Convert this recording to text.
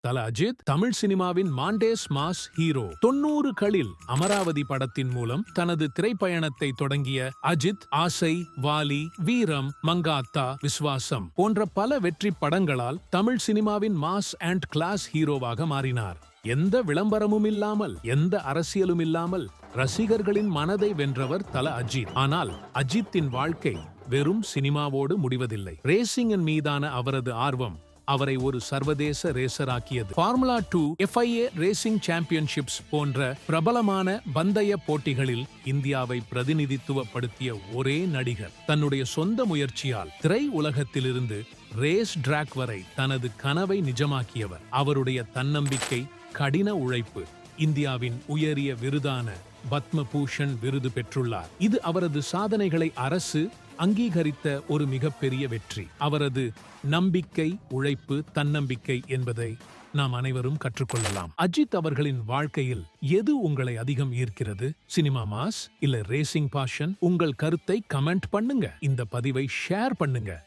தல அஜித் தமிழ் சினிமாவின் மாண்டேஸ் mass hero. 90களில் Amaravathi படத்தின் மூலம் தனது திரைப்பயணத்தை தொடங்கிய அஜித் ஆசை, வாலி, வீரம், மங்காத்தா, விஸ்வாசம் போன்ற பல வெற்றி படங்களால் தமிழ் சினிமாவின் மாஸ் அண்ட் கிளாஸ் ஹீரோவாக மாறினார். எந்த விளம்பரமும் இல்லாமல், எந்த அரசியலும் இல்லாமல் ரசிகர்களின் மனதை வென்றவர் தல அஜித். ஆனால் அஜித்தின் வாழ்க்கை வெறும் சினிமாவோடு முடிவதில்லை. ரேசிங்கின் மீதான அவரது ஆர்வம் அவரை ஒரு சர்வதேச ரேசராக்கியது. ஃபார்முலா 2, FIA ரேசிங் சாம்பியன்ஷிப்ஸ் போன்ற பிரபலமான பந்தய போட்டிகளில் இந்தியாவை பிரதிநிதித்துவப்படுத்திய ஒரே நடிகர். தன்னுடைய சொந்த முயற்சியால் திரை உலகத்திலிருந்து ரேஸ் டிராக் வரை தனது கனவை நிஜமாக்கியவர். அவருடைய தன்னம்பிக்கை, கடின உழைப்பு இந்தியாவின் உயரிய விருதான பத்ம பூஷன் விருது பெற்றுள்ளார். இது அவரது சாதனைகளை அரசு அங்கீகரித்த ஒரு மிகப்பெரிய வெற்றி. அவரது நம்பிக்கை, உழைப்பு, தன்னம்பிக்கை என்பதை நாம் அனைவரும் கற்றுக்கொள்ளலாம். அஜித் அவர்களின் வாழ்க்கையில் எது உங்களை அதிகம் ஈர்க்கிறது? சினிமா மாஸ் இல்ல ரேசிங் பாஷன்? உங்கள் கருத்தை கமெண்ட் பண்ணுங்க. இந்த பதிவை ஷேர் பண்ணுங்க.